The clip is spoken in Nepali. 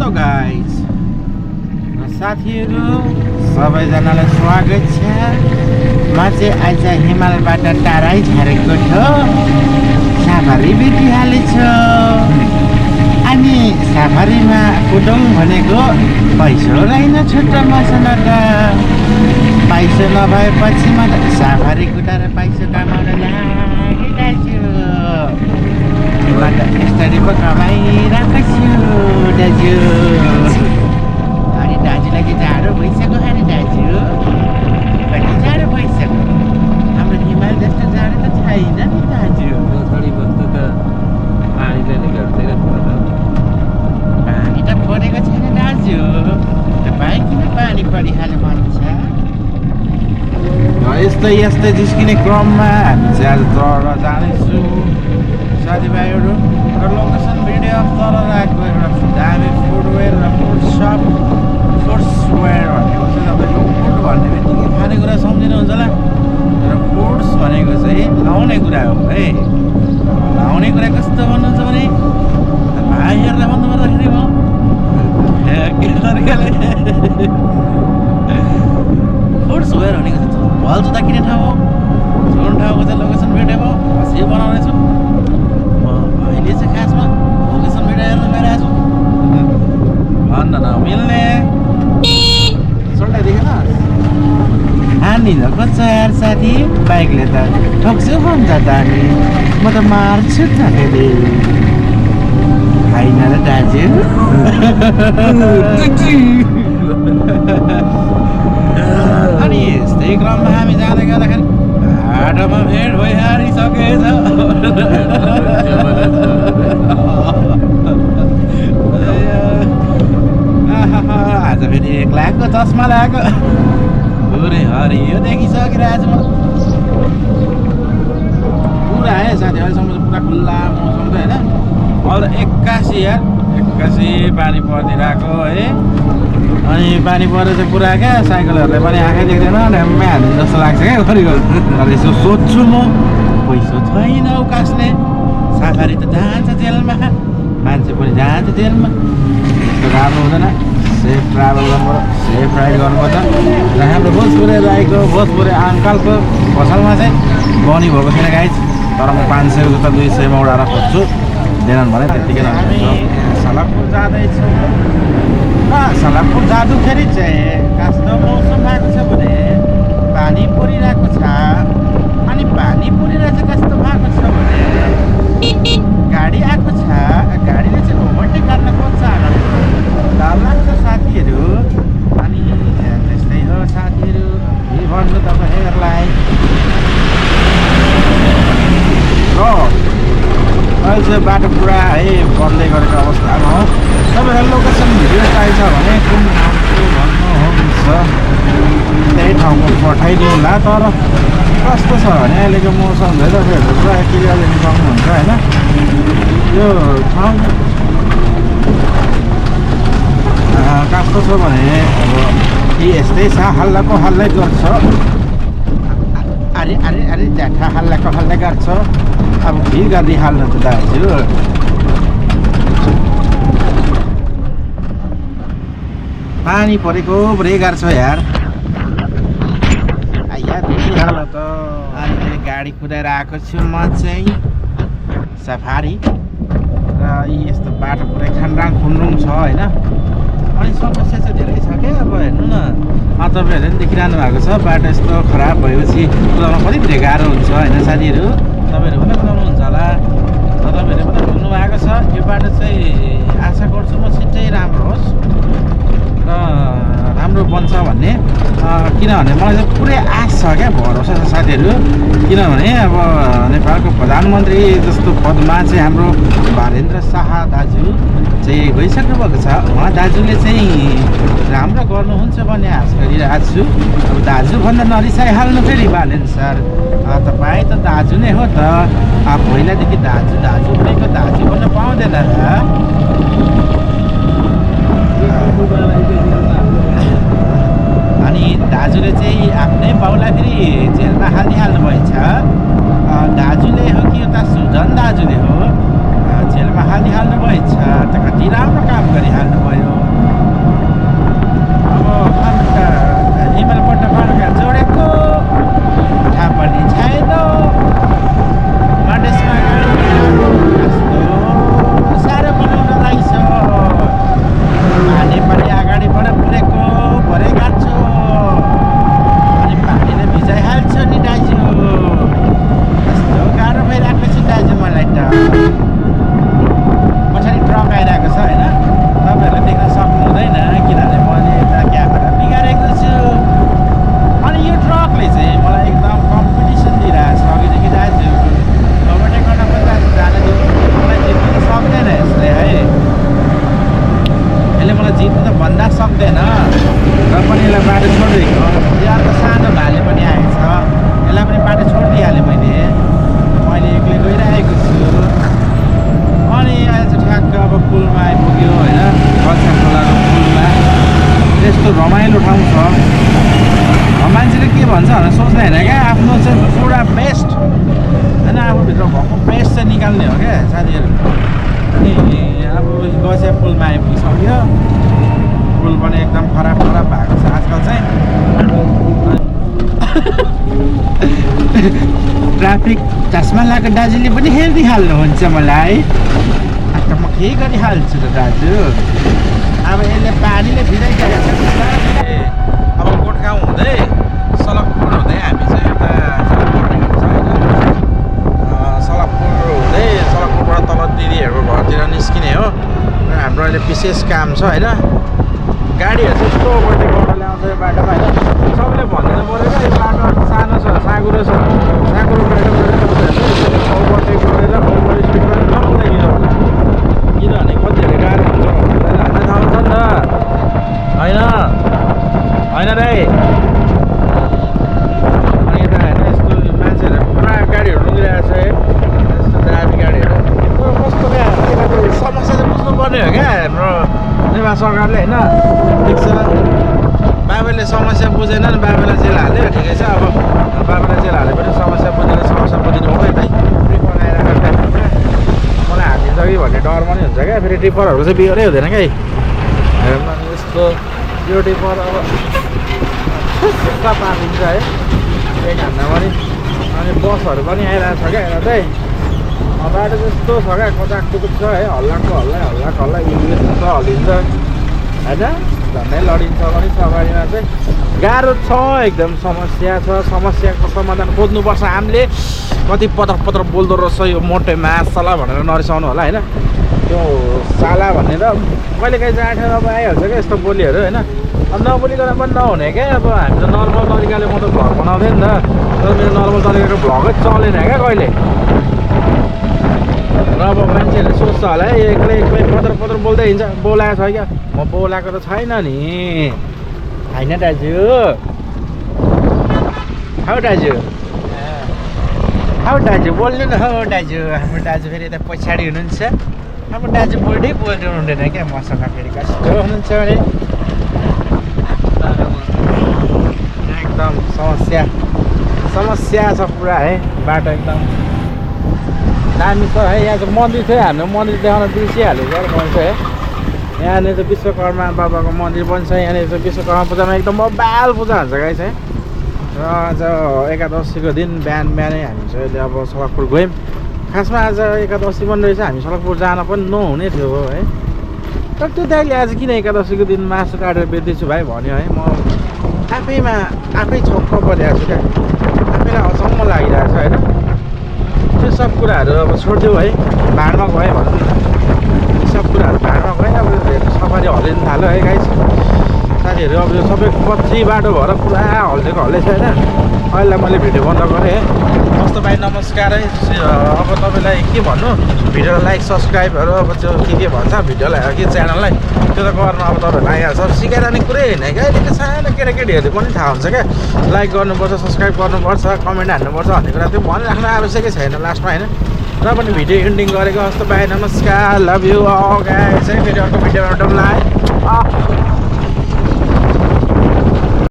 हेलो गाइज साथीहरू सबैजनालाई स्वागत छ। म चाहिँ आज हिमालबाट टाढै झरेको छु, साफारी भेटिहालेछु। अनि साफारीमा कुदौँ भनेको पैसो रहेन छुट्टा मसँग त। पैसो नभएपछि म त साफारी कुदाएर पैसो कमाउन लागिरहेछु। म त यसरी पो कमाइरहेको छु दाजु। अनि दाजुलाई के जाडो भइसक्यो अरे दाजु, कति जाडो भइसक्यो। हाम्रो हिमाल जस्तो जाडो त छैन नि दाजु। थोडी बहुत त पानीले नै गर्दैन पानी त परेको छैन दाजु। तपाईँ किन पानी परिहाल्नु मन छ? यस्तै यस्तै जिस्किने क्रममा हामी चाहिँ आज तल जाँदैछु साथीभाइहरू। र लोकेसन भिडियो तल राखेको एउटा दामी फुटवेयर र फुड सप फुड्सवेयर भनेको चाहिँ तपाईँको फुड भन्ने बित्तिकै खानेकुरा सम्झिनुहुन्छ होला। र फुड्स भनेको चाहिँ लाउने कुरा हो है। लाउने कुरा कस्तो भन्नुहुन्छ भने भाइहरूलाई भन्नु पर्दाखेरि म के तरिकाले फुड्सवेयर भनेको चाहिँ भल जुत्ता किन्ने ठाउँ हो। जुन ठाउँको चाहिँ लोकेसन भिडियो हो पछि बनाउनेछु। अहिले चाहिँ खासमा लोकेसन भिडियो हेर्नु गइरहेको छु। भन्न नमिल्ने सोल्टा देखेन हानी नखोज्छ यार साथी। बाइकले त ठोक्छु भन्छ त अनि म त मार्छु त फेरि होइन र दाजु। अनि यस्तै क्रममा हामी जाँदै गर्दाखेरि बाटोमा भेट भइहालिसकेछ। आज फेरि 1 लाखको चस्मा लगाएको पुरै हरियो देखिसकिरहेको छु म। पुरा है साथी, अहिलेसम्म चाहिँ पुरा खुल्ला मौसम त होइन। अहिले 81 पानी परिदिरहेको है। अनि पानी परेर चाहिँ पुरा क्या साइकलहरूले पनि आँखै देख्दैन, ढ्याम्मै हाल्ने जस्तो लाग्छ क्या घरिघरि। तर यसो सोध्छु म, पैसा छैन उकास्ने। साफारी त जान्छ जेलमा, मान्छे पनि जान्छ जेलमा। त्यस्तो राम्रो हुँदैन। सेफ ट्राभल गर्नुपर्छ, सेफ राइड गर्नुपर्छ। र हाम्रो भोजपुरे राईको भोजपुरे अङ्कलको पसलमा चाहिँ बनी भएको छैन गाइज। तर म 500 जता 200मा उडाएर खोज्छु, दिएनन् भने त्यत्तिकै हामी सलकपुर जाँदैछौँ। सलकपुर जाँदाखेरि चाहिँ कस्तो मौसम भएको छ भने पानी परिरहेको छ। अनि पानी परिरहेको चाहिँ कस्तो भएको छ भने गाडी आएको छ, गाडीले चाहिँ ओभरटेक गर्न खोज्छ। डर लाग्छ साथीहरू। अनि त्यस्तै हो साथीहरू, के भन्नु तपाईँहरूलाई। अहिले चाहिँ बाटो पुरा है बन्दै गरेको अवस्थामा हो। तपाईँहरू लोकेसन भिडियो चाहिन्छ भने कुन ठाउँको भन्नुहुन्छ त्यही ठाउँको पठाइदिउँला। तर कस्तो छ भने अहिलेको मौसम चाहिँ तपाईँहरू पुरा क्लियर लिनु सक्नुहुन्छ होइन। यो ठाउँ कस्तो छ भने अब यस्तै छ, हल्लाको हल्लै गर्छ। अरे अरे अरे ज्याठा हल्लाको हल्लै गर्छ। अब के गरिहाल्नु त दाजु। पानी परेको पुरै गर्छ यार। यार देखिहाल्नु त। अनि गाडी कुदाएर आएको छु म चाहिँ सफारी। र यस्तो बाटो पुरै खान्डाङ खुन्डुङ छ होइन। अनि समस्या चाहिँ धेरै छ क्या। अब हेर्नु न, तपाईँहरूले पनि देखिरहनु भएको छ बाटो यस्तो खराब भएपछि कुदाउन कति धेरै गाह्रो हुन्छ होइन साथीहरू। तपाईँहरू पनि कुदाउनुहुन्छ होला, तपाईँहरूले पनि बुझ्नु भएको छ। यो बाटो चाहिँ आशा गर्छु म छिट्टै राम्रो होस् र राम्रो बन्छ भन्ने। किनभने मलाई चाहिँ पुरै आश छ क्या, भरोसा छ साथीहरू। किनभने अब नेपालको प्रधानमन्त्री जस्तो पदमा चाहिँ हाम्रो बालेन्द्र शाह दाजु चाहिँ गइसक्नु भएको छ। उहाँ दाजुले चाहिँ राम्रो गर्नुहुन्छ भन्ने आश गरिरहेको छु। अब दाजु भन्दा नरिसाइहाल्नु फेरि बालेन्द्र सर, तपाईँ त दाजु नै हो त। पहिलादेखि दाजु दाजु भनेको दाजु भन्न पाउँदैन र। अनि दाजुले चाहिँ आफ्नै बाउलाई फेरि जेलमा हालिहाल्नु भएछ। दाजुले हो कि उता सुजन दाजुले हो जेलमा हालिहाल्नु भएछ। त कति राम्रो काम गरिहाल्नु भयो। मलाई जित्नु त भन्दा सक्दैन र पनि यसलाई बाटो छोडिदिएको यो अन्त सानो भाले पनि आएको छ यसलाई पनि बाटो छोडिदिइहालेँ मैले एक्लै गइरहेको छु अनि आज ठ्याक्क अब पुलमा आइपुग्यो होइन कल्छा खोलाको पुलमा यस्तो रमाइलो ठाउँ छ मान्छेले के भन्छ भनेर सोच्दैन क्या आफ्नो चाहिँ पुरा बेस्ट होइन आफूभित्र भएको बेस्ट चाहिँ निकाल्ने हो क्या साथीहरू अनि अब गसे पुलमा आइपुगिसक्यो पुल पनि एकदम खराब भएको छ आजकल चाहिँ ट्राफिक चस्मा लगाएको दाजुले पनि हेरिदिइहाल्नुहुन्छ मलाई अन्त म के गरिहाल्छु त दाजु अब यसले पानीले भिजाइसकेको छ बिस्तारै अब गोठगाउँ हुँदै सलकपुर हुँदै हामी चाहिँ एउटा सलकपुर हुँदै सलकपुरबाट तल दिदीहरूको घरतिर निस्किने हो र हाम्रो अहिले विशेष काम छ होइन गाडीहरू चाहिँ यस्तो ओभरटेक गरेर ल्याउँछ यो बाटोमा होइन सबैले भन्दैन पऱ्यो क्या यो बाटो सानो छ साँगुरो छ साँगुरो बाटोमा ओभरटेक गरेर ओभर स्पिडमा नकुदाइदिनु होला किनभने कतिहरूले गाह्रो हुन्छ हामीलाई थाहा हुन्छ नि त होइन होइन रे अनि यता होइन यस्तो मान्छेहरू पुरा गाडीहरू रुँगिरहेको छ है यस्तो दामी गाडीहरू कस्तो क्या समस्या चाहिँ बुझ्नुपर्ने हो क्या हाम्रो नेपाल सरकारले होइन ठिक छ बाबाले समस्या बुझेन नि बाबालाई जेल हाल्यो ठिकै छ अब बाबालाई जेल हाले पनि समस्या बुझेर समस्या बुझिनु हो यतै ट्रिपर आइरहेको टाइममा मलाई हालिदिन्छ कि भन्ने डर पनि हुन्छ क्या फेरि ट्रिपरहरूको चाहिँ बिहोरै हुँदैन क्या यस्तो यो टिपर अब पारिदिन्छ है एक हान्दा पनि अनि बसहरू पनि आइरहेको छ क्या यता चाहिँ बाटो जस्तो छ क्या कचाक टुकुक छ है हल्लाको हल्ला यस्तो हल्लिन्छ होइन झन्डै लडिन्छ पनि सवारीमा चाहिँ गाह्रो छ एकदम समस्या छ समस्याको समाधान खोज्नुपर्छ हामीले कति पत्र बोल्दो रहेछ यो मोटे मासला भनेर नरिसाउनु होला होइन त्यो साला भनेर कहिलेकाहीँ चाहिँ आँटेर अब आइहाल्छ क्या यस्तो बोलीहरू होइन अब नबोलिकन पनि नहुने क्या अब हामी त नर्मल तरिकाले म त भ्लग बनाउँथेँ नि त तर मेरो नर्मल तरिकाको भ्लगै चलेन क्या कहिले र अब मान्छेहरूले सोच्छ होला है एक्लै पत्र बोल्दै हिँड्छ बोलाएको छ क्या म बोलाएको त छैन नि होइन दाजु हौ दाजु बोल्नु न हौ दाजु हाम्रो दाजु फेरि यता पछाडि हुनुहुन्छ हाम्रो दाजु बोल्दै बोल्नु हुँदैन क्या मसँग फेरि कस्तो हुनुहुन्छ भने एकदम समस्या छ पुरा है बाटो एकदम दामी छ है यहाँ चाहिँ मन्दिर थियो हाम्रो मन्दिर देखाउन बिर्सिहाल्यो सर मैले चाहिँ है यहाँनिर चाहिँ विश्वकर्मा बाबाको मन्दिर पनि छ यहाँनिर चाहिँ विश्वकर्मा पूजामा एकदम बाल पूजा हुन्छ गाई चाहिँ र आज एकादशीको दिन बिहानै हामी चाहिँ अहिले अब सडकपुर गयौँ खासमा आज एकादशी पनि रहेछ हामी सडकपुर जान पनि नहुने थियो है तर त्यो दाइले आज किन एकादशीको दिन मासु काटेर बेच्दैछु भाइ भन्यो है म आफै छक्क परिरहेको छु क्या आफैलाई अचम्म लागिरहेको छ होइन त्यो सब कुराहरू अब छोडिदियो है भाँडमा गयो भनौँ न सब कुराहरू भाँडमा गयो अब सफारी हल्लिनु थाल्यो है गाइस साथीहरू अब यो सबै पछि बाटो भएर पुरा हल्लेछ होइन अहिले मैले भिडियो बन्द गरेँ है कस्तो भाइ नमस्कार है अब तपाईँलाई के भन्नु भिडियोलाई लाइक सब्सक्राइबहरू अब त्यो के भन्छ भिडियोलाई कि च्यानललाई त्यो त गर्नु अब तपाईँहरूलाई आइहाल्छ सिकाइरहने कुरै होइन क्या अहिलेको सानो केटाकेटीहरूले पनि थाहा हुन्छ क्या लाइक गर्नुपर्छ सब्सक्राइब गर्नुपर्छ कमेन्ट हान्नुपर्छ भन्ने कुरा त्यो भनिराख्नु आवश्यकै छैन लास्टमा होइन र पनि भिडियो एन्डिङ गरेको जस्तो भाइ नमस्कार लभ यु गाइस है फेरि अर्को भिडियोमा भेटौँला है